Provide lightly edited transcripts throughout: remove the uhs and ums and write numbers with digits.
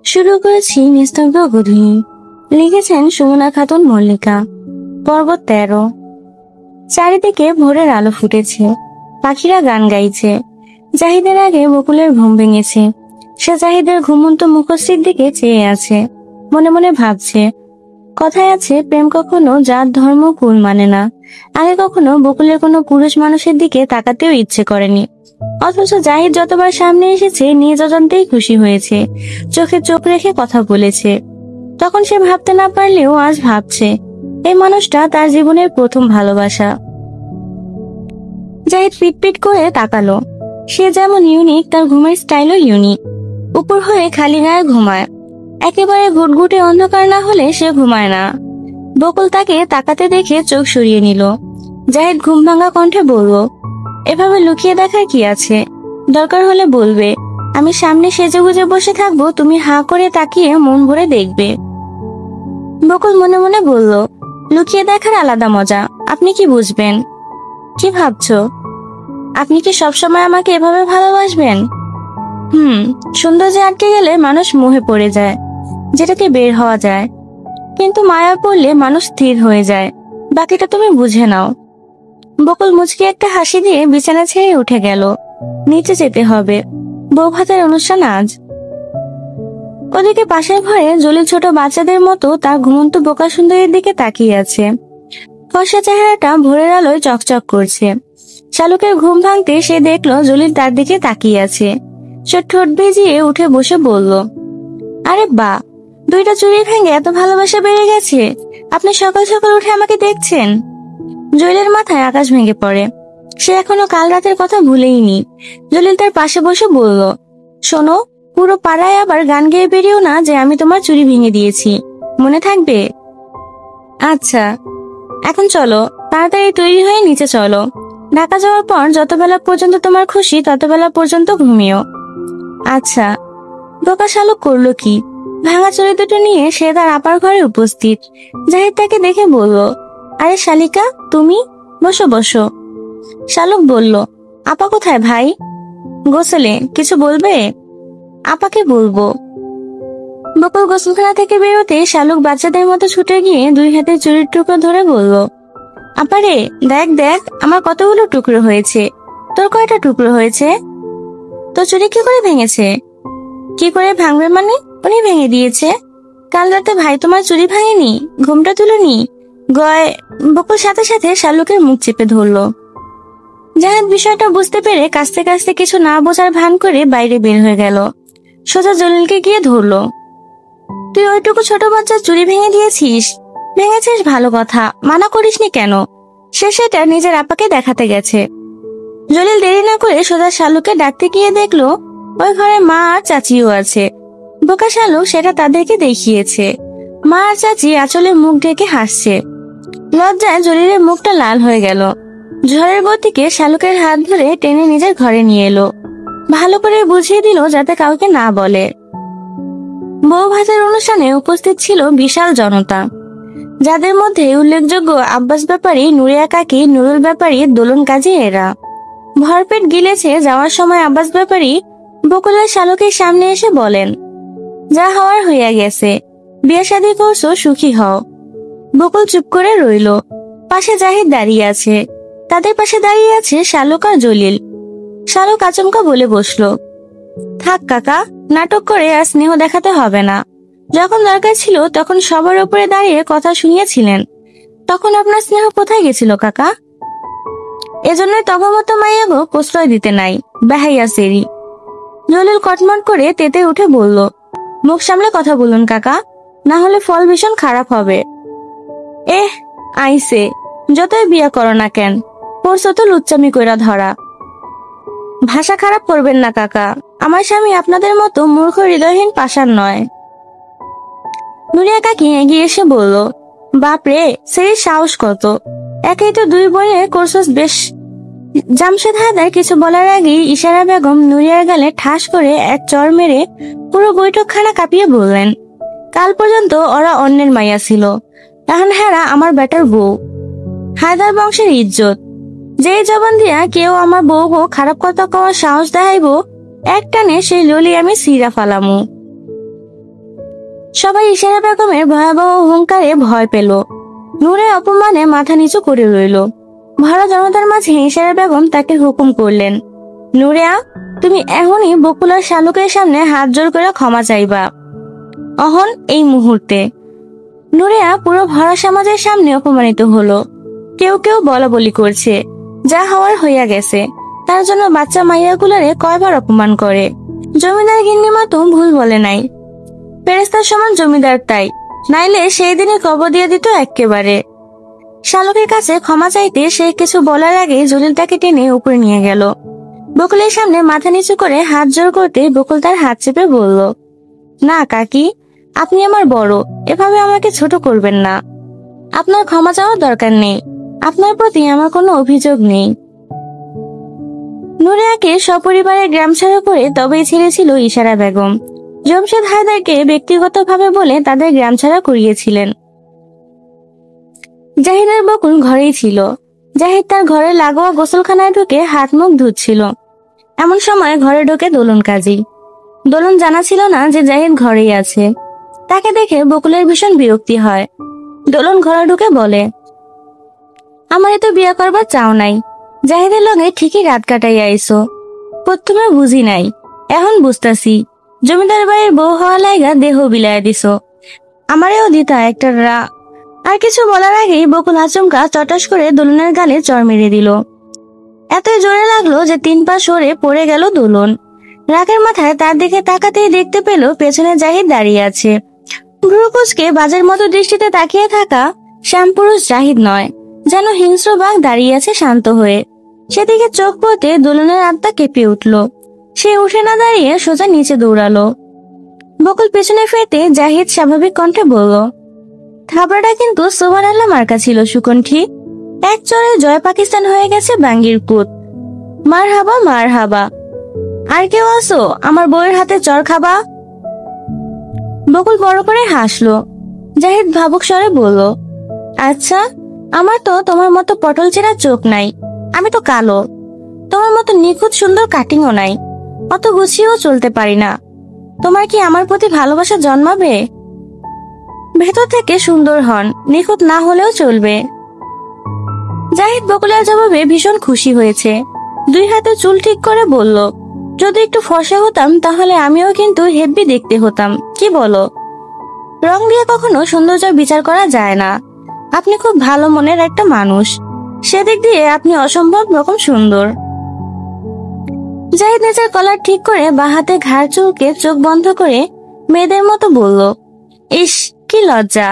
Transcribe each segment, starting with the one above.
শুরু করেছি নিস্তব্ধ গধূলি। লিখেছেন সুমনা খাতুন মল্লিকা। পর্ব 13। চারিদিকে ভোরের আলো ফুটেছে, পাখিরা গান গাইছে। জাহিদের আগে বকুলের ঘুম ভেঙেছে। সে জাহিদের ঘুমন্ত মুখশ্রীর দিকে চেয়ে আছে, মনে মনে ভাবছে। কথায় আছে, প্রেম কখনো জাত ধর্ম কুল মানে না। আগে কখনো বকুলের কোনো পুরুষ মানুষের দিকে তাকাতেও ইচ্ছে করেনি, অথচ জাহিদ যতবার সামনে এসেছে নিজ অজান্তেই খুশি হয়েছে, চোখে চোখ রেখে কথা বলেছে। তখন সে ভাবতে না পারলেও আজ ভাবছে, এই মানুষটা তার জীবনের প্রথম ভালোবাসা। জাহিদ পিটপিট করে তাকালো। সে যেমন ইউনিক, তার ঘুমের স্টাইলও ইউনিক। উপর হয়ে খালি গায়ে ঘুমায়, একেবারে ঘুটঘুটে অন্ধকার না হলে সে ঘুমায় না। বকুল তাকে তাকাতে দেখে চোখ সরিয়ে নিল। জাহিদ ঘুম ভাঙা কণ্ঠে বলল, এভাবে লুকিয়ে দেখার কি আছে? দরকার হলে বলবে, আমি সামনে সেজে গুজে বসে থাকবো, তুমি হাঁ করে তাকিয়ে মন ভরে দেখবে। বকুল মনে মনে বলল, লুকিয়ে দেখার আলাদা মজা, আপনি কি বুঝবেন? কি ভাবছো? আপনি কি সবসময় আমাকে এভাবে ভালোবাসবেন? সৌন্দর্যে আটকে গেলে মানুষ মোহে পড়ে যায়, যেটাকে বের হওয়া যায়। কিন্তু মায়া পড়লে মানুষ স্থির হয়ে যায়, বাকিটা তুমি বুঝে নাও। বকুল মুচকি একটা হাসি দিয়ে বিছানা ছেড়ে উঠে গেল। নিচে যেতে হবে, বউ ভাতের অনুষ্ঠান আজ। ওদিকে পাশের ঘরে জলিল ছোট বাচ্চাদের মতো তার ঘুমন্ত বোকা সুন্দরীর দিকে তাকিয়ে আছে। ফর্সা চেহারাটা ভোরের আলোয় চকচক করছে। শালুকের ঘুম ভাঙতে সে দেখলো জলিল তার দিকে তাকিয়ে আছে। সে ঠোঁট ভিজিয়ে উঠে বসে বলল, আরে বা, দুইটা চুড়ি ভেঙে এত ভালোবাসা বেড়ে গেছে। আপনি সকাল সকাল উঠে আমাকে দেখছেন? জলিলের মাথায় আকাশ ভেঙে পড়ে। সে এখনো কাল রাতের কথা ভুলেইনি। জলিল তার পাশে বসে বলল, শোনো, পুরো পাড়ায় আবার গান গেয়ে বেরিয়েও না যে আমি তোমার চুড়ি ভেঙে দিয়েছি, মনে থাকবে? আচ্ছা, এখন চলো, তাড়াতাড়ি তৈরি হয়ে নিচে চলো। ঢাকা যাওয়ার পর যত বেলা পর্যন্ত তোমার খুশি তত বেলা পর্যন্ত ঘুমিও। আচ্ছা। বোকা শালুক করলো কি? ভাঙা চুড়ি দুটো নিয়ে সে তার আপার ঘরে উপস্থিত। জাহিদ তাকে দেখে বলল, আরে শালিকা, তুমি বসো বসো। শালুক বলল, আপা কোথায় ভাই? গোসলে। কিছু বলবে? আপাকে বলবো। বকুল গোসলখানা থেকে বেরোতে শালুক বাচ্চাদের মতো ছুটে গিয়ে দুই হাতে চুরির টুকরো ধরে বলল, আপারে, দেখ দেখ, আমার কতগুলো টুকরো হয়েছে। তোর কয়টা টুকরো হয়েছে? তো চুরি কি করে ভেঙেছে? কি করে ভাঙবে মানে? উনি ভেঙে দিয়েছে। কাল রাতে ভাই তোমার চুরি ভাঙেনি? ঘুমটা তুলোনি? গয়। বকুল সাথে সাথে শালুকের মুখ চেপে ধরলো। জাহিদ বিষয়টা বুঝতে পেরে কাস্তে কাস্তে কিছু না বোঝার ভান করে বাইরে বের হয়ে গেল। সোজা জলিলকে গিয়ে ধরলো, তুই ওইটুকু ছোট বাচ্চার চুরি ভেঙে দিয়েছিস? ভেঙেছিস ভালো কথা, মানা করিসনি কেন? সে সেটা নিজের আপাকে দেখাতে গেছে। জলিল দেরি না করে সোজা শালুকে ডাকতে গিয়ে দেখলো ওই ঘরে মা আর চাচিও আছে। বোকা শালুক সেটা তাদেরকে দেখিয়েছে। মা আর চাচি আঁচলে মুখ ঢেকে হাসছে। লজ্জায় জলিলের মুখটা লাল হয়ে গেল। ঝড়ের গতিকে শালুকের হাত ধরে টেনে নিজের ঘরে নিয়ে এলো। ভালো করে বুঝিয়ে দিল যাতে কাউকে না বলে। বউ ভাতের অনুষ্ঠানে উপস্থিত ছিল বিশাল জনতা, যাদের মধ্যে উল্লেখযোগ্য আব্বাস ব্যাপারী, নুরিয়া কাকি, নুরুল ব্যাপারী, দোলন কাজী এরা। ভরপেট গিলেছে যাওয়ার সময় আব্বাস ব্যাপারী বকুলের শালুকের সামনে এসে বলেন, যা হওয়ার হইয়া গেছে, বিয়ে শাদী করছো, সুখী হও। বকুল চুপ করে রইল। পাশে জাহিদ দাঁড়িয়ে আছে, তাদের পাশে দাঁড়িয়ে আছে শালুক আর জলিল। শালুক আচমকা বলে বসলো, থাক কাকা, নাটক করে আর স্নেহ দেখাতে হবে না। যখন দরকার ছিল তখন সবার উপরে দাঁড়িয়ে কথা শুনিয়েছিলেন, তখন আপনার স্নেহ কোথায় গেছিল কাকা? এজন্যই তবমত মাইয়া গো প্রশ্রয় দিতে নাই, বেহাইয়া সেরি। জলিল কটমট করে তেতে উঠে বলল, মুখ সামলে কথা বলুন কাকা, না হলে ফল ভীষণ খারাপ হবে। আইসে, যতই বিয়া করো না কেন, পড়ছো তো লুচ্চামি কইরা ধরা। ভাষা খারাপ করবেন না কাকা, আমার স্বামী আপনাদের মতো মূর্খ হৃদয়হীন পাষাণ নয়। নুরিয়া কাকি এগিয়ে এসে বলল, বাপরে, সেই সাহস কত! একেই তো দুই বইয়ে কোর্সস বেশ। জামশেদ হায়দার কিছু বলার আগেই ইশারা বেগম নুরিয়ার গালে ঠাস করে এক চড় মেরে পুরো বৈঠকখানা কাঁপিয়ে বললেন, কাল পর্যন্ত ওরা অন্যের মাইয়া ছিল, এখন হেরা আমার বেটার বউ। হায়দার বংশের ইজ্জত, যেই জবান দিয়া কেউ আমার বউকে খারাপ কথা কওয়ার সাহস দেখাইব, এক টানে সেই ললি আমি সিরা ফালামু। সবাই ইশারা বেগমের ভয়াবহ অহংকারে ভয় পেল। নূরে অপমানে মাথা নিচু করে রইল। ভরা জনতার মাঝে ইশারা বেগম তাকে হুকুম করলেন, নূরিয়া, তুমি এখনই বকুল আর শালুকের সামনে হাত জোর করে ক্ষমা চাইবা। অহন, এই মুহূর্তে। নূরিয়া পুরো ভরা সমাজের সামনে অপমানিত হলো। কেউ কেউ বলা বলি করছে, যা হওয়ার হইয়া গেছে, তার জন্য বাচ্চা মাইয়াগুলারে কয়বার অপমান করে। জমিদার গিন্নিমা তো ভুল বলে নাই, ফেরেস্তার সমান জমিদার তাই, নাইলে সেই দিনে কবর দিয়ে দিত এক্কেবারে। শালকের কাছে ক্ষমা চাইতে সে কিছু বলার আগে জলিল তাকে টেনে উপরে নিয়ে গেল। বকুলের সামনে মাথা নিচু করে হাত জোর করতে বকুল তার হাত চেপে বলল, না কাকি, আপনি আমার বড়, এভাবে আমাকে ছোট করবেন না। আপনার ক্ষমা চাওয়ার দরকার নেই, আপনার প্রতি আমার কোনো অভিযোগ নেই। নূরিয়াকে সপরিবারে গ্রাম ছাড়া করে তবেই ছেড়েছিল ইশারা বেগম। জমশেদ হায়দারকে ব্যক্তিগতভাবে বলে তাদের গ্রাম ছাড়া করিয়েছিলেন। জাহিদের বকুল ঘরেই ছিল। জাহিদ তার ঘরে লাগোয়া গোসলখানায় ঢুকে হাত মুখ ধুচ্ছিল। এমন সময় ঘরে ঢোকে দোলন কাজী। দোলন জানা ছিল না যে জাহিদ ঘরেই আছে। তাকে দেখে বকুলের ভীষণ বিরক্তি হয়। দোলন ঘরে ঢুকে বলে, আমারে তো বিয়া করবার চাও নাই, জাহিদের লগে ঠিকই রাত কাটাই আইসো। প্রথমে বুঝি নাই, এখন বুঝতাছি, জমিদার বাড়ির বউ হওয়া লাইগা দেহ বিলায় দিছো, আমারেও দিতা একটা আর কিছু বলার আগেই বকুল আচমকা চটাস করে দোলনের গালে চড় মেরে দিল। এতই জোরে লাগলো যে 3 পা সরে পড়ে গেল দোলন। রাগের মাথায় তার দিকে তাকাতেই দেখতে পেল পেছনে জাহিদ দাঁড়িয়ে আছে। ভ্রুকুচকে বাজের মতো দৃষ্টিতে তাকিয়ে থাকা শ্যামপুরুষ জাহিদ নয়, যেন হিংস্র বাঘ দাঁড়িয়ে আছে শান্ত হয়ে। সেদিকে চোখ পড়তে দোলনের আত্মা কেঁপে উঠল। সে উঠে না দাঁড়িয়ে সোজা নিচে দৌড়ালো। বকুল পেছনে ফিরতে জাহিদ স্বাভাবিক কণ্ঠে বলল, থাবড়াটা কিন্তু সুবহানাল্লাহ মার্কা ছিল সুকণ্ঠী। এক চড়ে জয় পাকিস্তান হয়ে গেছে বাঙ্গির পুত। মার হাবা, মার হাবা। আর কেউ আসো আমার বউয়ের হাতে চর খাবা? বকুল বড় করে হাসলো। জাহিদ ভাবুক স্বরে বলল, আচ্ছা, আমার তো তোমার মতো পটল চেরা চোখ নাই, আমি তো কালো। তোমার মতো নিখুঁত সুন্দর কাটিংও নাই, অত গুছিয়েও চলতে পারি না। তোমার কি আমার প্রতি ভালোবাসা জন্মাবে? ভেতর থেকে সুন্দর হন, নিখুঁত না হলেও চলবে। জাহিদ বকুলের জবাবে ভীষণ খুশি হয়েছে। 2 হাতে চুল ঠিক করে বলল, যদি একটু ফর্সা হতাম তাহলে আমিও কিন্তু হেব্বি দেখতে হতাম, কি বলো? রং দিয়ে কখনো সৌন্দর্য বিচার করা যায় না। আপনি খুব ভালো মনের একটা মানুষ, সেদিক দিয়ে আপনি অসম্ভব রকম সুন্দর। জাহিদ নিজের কলার ঠিক করে বা হাতে ঘাড় চুলকে চোখ বন্ধ করে মেয়েদের মতো বলল, ইস কি লজ্জা,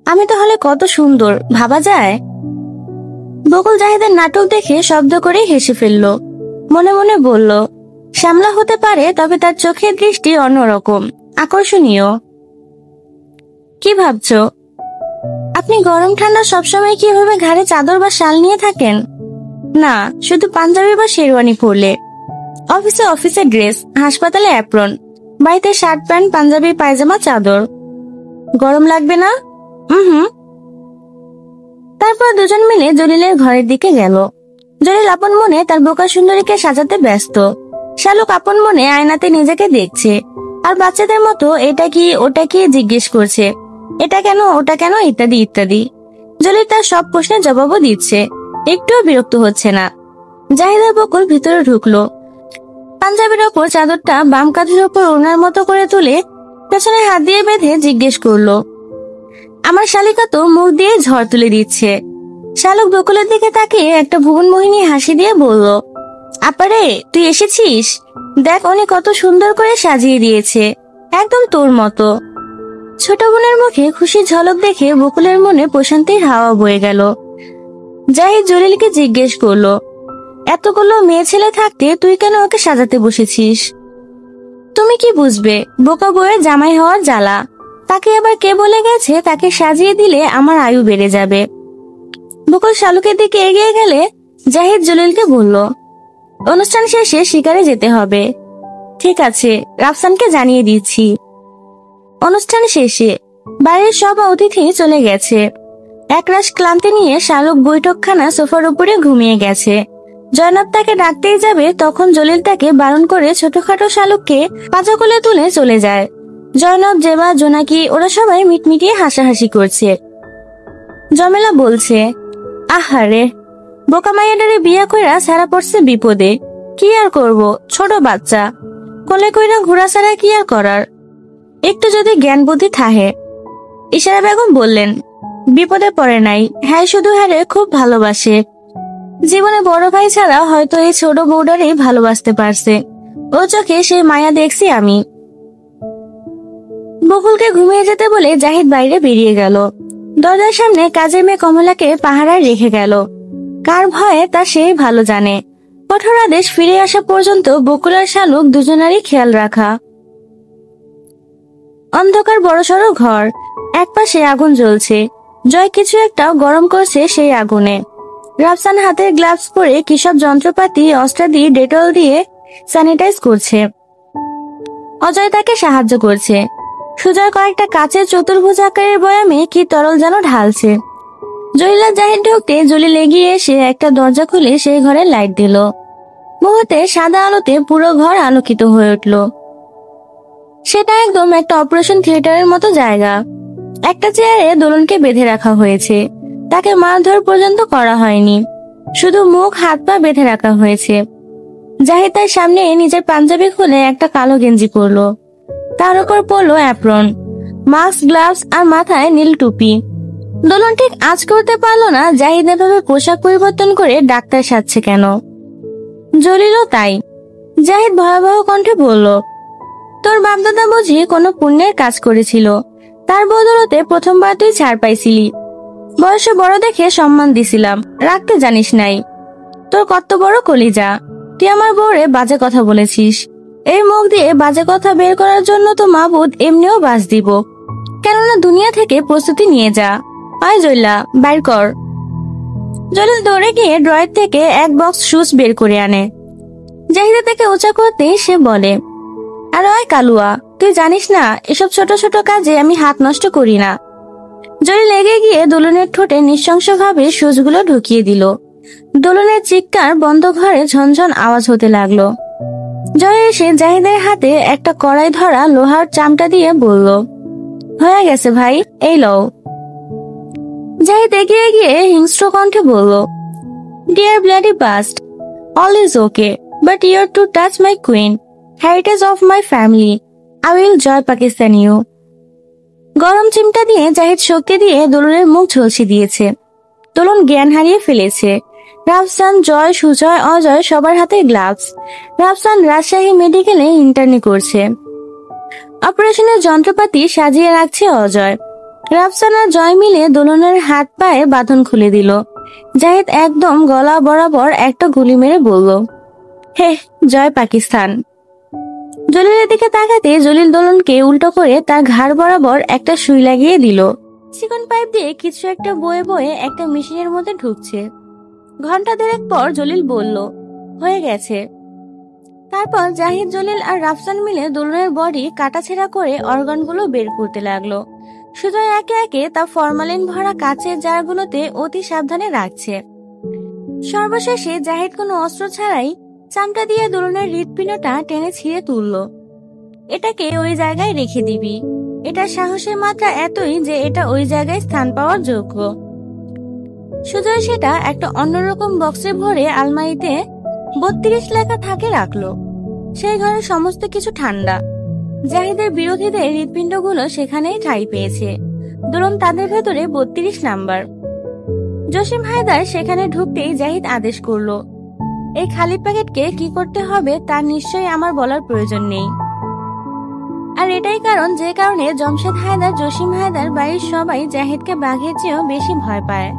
আমি তাহলে কত সুন্দর ভাবা যায়? বকুল জাহিদের নাটক দেখে শব্দ করে হেসে ফেলল। মনে মনে বলল, শ্যামলা হতে পারে, তবে তার চোখের দৃষ্টি অন্যরকম, আকর্ষণীয়। কি ভাবছো? আপনি গরম ঠান্ডা সবসময় কিভাবে ঘাড়ে চাদর বা শাল নিয়ে থাকেন? না, শুধু পাঞ্জাবি বা শেরওয়ানি পরলে। অফিসে ড্রেস, হাসপাতালে অ্যাপ্রন, বাড়িতে শার্ট প্যান্ট, পাঞ্জাবি, পায়জামা, চাদর। গরম লাগবে না? হুম। তারপর দুজন মিলে জলিলের ঘরের দিকে গেল। জলিল আপন মনে তার বোকা সুন্দরীকে সাজাতে ব্যস্ত। শালুক আপন মনে আয়নাতে নিজেকে দেখছে আর বাচ্চাদের মতো এটা কি ওটা কি জিজ্ঞেস করছে, এটা কেন ওটা কেন ইত্যাদি ইত্যাদি। জলিল তার সব প্রশ্নের জবাবও দিচ্ছে, একটুও বিরক্ত হচ্ছে না। জাহিদের বকুল ভিতরে ঢুকলো। পাঞ্জাবির ওপর চাদরটা বাম কাঁধের ওপর ওনার মতো করে তুলে পেছনে হাত দিয়ে বেঁধে জিজ্ঞেস করলো, আমার শালিকা তো মুখ দিয়ে ঝড় তুলে দিচ্ছে। শালুক বকুলের দিকে তাকিয়ে একটা ভুবন মোহিনী হাসি দিয়ে বলল, আপারে তুই এসেছিস, দেখ উনি কত সুন্দর করে সাজিয়ে দিয়েছে, একদম তোর মতো। ছোট বোনের মুখে খুশি ঝলক দেখে বকুলের মনে প্রশান্তির হাওয়া বয়ে গেল। জাহিদ জলিলকে জিজ্ঞেস করলো, এতগুলো মেয়ে ছেলে থাকতে তুই কেন ওকে সাজাতে বসেছিস? তুমি কি বুঝবে বোকা বউয়ের জামাই হওয়ার জ্বালা? তাকে আবার কে বলে গেছে তাকে সাজিয়ে দিলে আমার আয়ু বেড়ে যাবে? বকুল শালুকের দিকে এগিয়ে গেলে জাহিদ জলিলকে বলল, অনুষ্ঠান শেষে শিকারে যেতে হবে। ঠিক আছে, রাফসানকে জানিয়ে দিচ্ছি। অনুষ্ঠান শেষে বাড়ির সব অতিথি চলে গেছে। একরাশ ক্লান্তি নিয়ে শালুক বৈঠকখানা সোফার উপরে ঘুমিয়ে গেছে। জয়নাব তাকে ডাকতেই যাবে, তখন জলিল তাকে বারণ করে ছোটখাটো শালুককে পাঁজা কোলে তুলে চলে যায়। জয়নব, জেবা, জোনাকি ওরা সবাই মিটমিটিয়ে হাসাহাসি করছে। জমেলা বলছে, আহারে বোকা মাইয়াডারে বিয়া কইরা সারা পড়ছে বিপদে, কি আর করব, ছোট বাচ্চা কোলে কইরা ঘোরা ছাড়া কি আর করার, একটু যদি জ্ঞান বুদ্ধি থাহে। ইশারা বেগম বললেন, বিপদে পড়ে নাই, হ্যাঁ শুধু হ্যারে খুব ভালোবাসে। জীবনে বড় ভাই ছাড়া হয়তো এই ছোট বউডারই ভালোবাসতে পারছে, ও চোখে সেই মায়া দেখছি আমি। বকুলকে ঘুমিয়ে যেতে বলে জাহিদ বাইরে বেরিয়ে গেল। দরজার সামনে কাজের মেয়ে কমলাকে পাহারায় রেখে গেল। কার ভয়ে তা সেই ভালো জানে। কঠোর আদেশ ফিরে আসা পর্যন্ত বকুল আর শালুক দুজনারই খেয়াল রাখা। অন্ধকার বড়সড় ঘর, একপাশে আগুন জ্বলছে। জয় কিছু একটা গরম করছে সেই আগুনে। রাফসান হাতের গ্লাভস পরে কিসব যন্ত্রপাতি অস্ত্রাদি ডেটল দিয়ে স্যানিটাইজ করছে। অজয় তাকে সাহায্য করছে। সুজয় কয়েকটা কাচের চতুর্ভুজ আকারের বয়ামে কি তরল যেন ঢালছে। জলিলা জাহিদ ঢুকতে জলিল এগিয়ে এসে একটা দরজা খুলে সেই ঘরে লাইট দিল। মুহূর্তে সাদা আলোতে পুরো ঘর আলোকিত হয়ে উঠল। সেটা একদম একটা অপারেশন থিয়েটারের মতো জায়গা। একটা চেয়ারে দোলনকে বেঁধে রাখা হয়েছে। তাকে মারধর পর্যন্ত করা হয়নি, শুধু মুখ হাত পা বেঁধে রাখা হয়েছে। জাহিদ তার সামনে নিজের পাঞ্জাবি খুলে একটা কালো গেঞ্জি পরলো। তার উপর পরলো অ্যাপ্রন, মাস্ক, গ্লাভস আর মাথায় নীল টুপি। দোলন ঠিক আজ করতে পারলো না জাহিদ এভাবে পোশাক পরিবর্তন করে ডাক্তার সাজছে কেন। জলিলও তাই। জাহিদ ভয়াবহ কণ্ঠে বলল, তোর বাপদাদা বুঝি কোনো পুণ্যের কাজ করেছিল, তার বদলতে প্রথমবার তুই ছাড় পাইছিলি। বয়সে বড় দেখে সম্মান দিছিলাম, রাখতে জানিস নাই। তোর কত বড় কলিজা, তুই আমার বউরে বাজে কথা বলেছিস। এই মুখ দিয়ে বাজে কথা বের করার জন্য তো মাবুদ এমনিও বাস দিব। কেননা দুনিয়া থেকে প্রস্তুতি নিয়ে যা। আয় জয়লা, বাইর কর। জলিল দৌড়ে গিয়ে ড্রয়ার থেকে এক বক্স শুজ বের করে আনে। জাহিদা তাকে উঁচা করতে সে বলে, আর ওই কালুয়া, তুই জানিস না এসব ছোট ছোট কাজে আমি হাত নষ্ট করি না। জলিল লেগে গিয়ে দোলনের ঠোঁটে নৃশংসভাবে শুজগুলো ঢুকিয়ে দিল। দোলনের চিৎকার বন্ধ ঘরে ঝনঝন আওয়াজ হতে লাগলো। জয় এসে জাহিদের হাতে একটা কড়াই ধরা লোহার চামটা দিয়ে বলল, হয়ে গেছে ভাই, এই লও। জাহিদ এগিয়ে গিয়ে হিংস্র কণ্ঠে বলল, dear bloody bust, all is okay, but your to touch my queen, heritage of my family, I will joy Pakistan you. গরম চিমটা দিয়ে জাহিদ শক্তি দিয়ে দোলনের মুখ ঝলসে দিয়েছে। দোলন জ্ঞান হারিয়ে ফেলেছে। রাফসান, জয়, সুজয়, অজয় সবার হাতে গ্লাভস। রাফসান রাজশাহী মেডিকেলে ইন্টার্নি করছে। অপারেশনের যন্ত্রপাতি সাজিয়ে রাখছে অজয়। রাফসান আর জয় মিলে দোলনের হাত পায়ে বাঁধন খুলে দিল। জাহিদ একদম গলা বরাবর একটা গুলি মেরে বলল, হে জয় পাকিস্তান। জলিলের দিকে তাকাতে জলিল দোলনকে উল্টো করে তার ঘাড় বরাবর একটা সুই লাগিয়ে দিল। চিকন পাইপ দিয়ে কিছু একটা বয়ে বয়ে একটা মেশিনের মধ্যে ঢুকছে। ঘন্টা দেড়েক পর জলিল বলল, হয়ে গেছে। তারপর জাহিদ, জলিল আর রাফসান মিলে দোলনের বডি কাটাছেঁড়া করে অর্গানগুলো বের করতে লাগলো। সুজয় একে একে তা ফরমালিন ভরা কাচের জারগুলোতে অতি সাবধানে রাখছে। সর্বশেষে জাহিদ কোনো অস্ত্র ছাড়াই চামটা দিয়ে দোলনের হৃৎপিণ্ডটা টেনে ছিঁড়ে তুলল। এটাকে ওই জায়গায় রেখে দিবি। এটা সাহসের মাত্রা এতই যে এটা ওই জায়গায় স্থান পাওয়ার যোগ্য। সুজয় সেটা একটা অন্যরকম বক্সে ভরে আলমারিতে 32 লেখা থাকে রাখলো। সেই ঘরের সমস্ত কিছু ঠান্ডা। জাহিদের বিরোধীদের হৃৎপিণ্ডগুলো সেখানেই ঠাঁই পেয়েছে। দোলন তাদের ভেতরে 32 নাম্বার। জসিম হায়দার সেখানে ঢুকতেই জাহিদ আদেশ করলো, এই খালি প্যাকেটকে কি করতে হবে তার নিশ্চয়ই আমার বলার প্রয়োজন নেই। আর এটাই কারণ যে কারণে জমশেদ হায়দার, জসিম হায়দার বাড়ির সবাই জাহিদকে বাঘের চেয়েও বেশি ভয় পায়।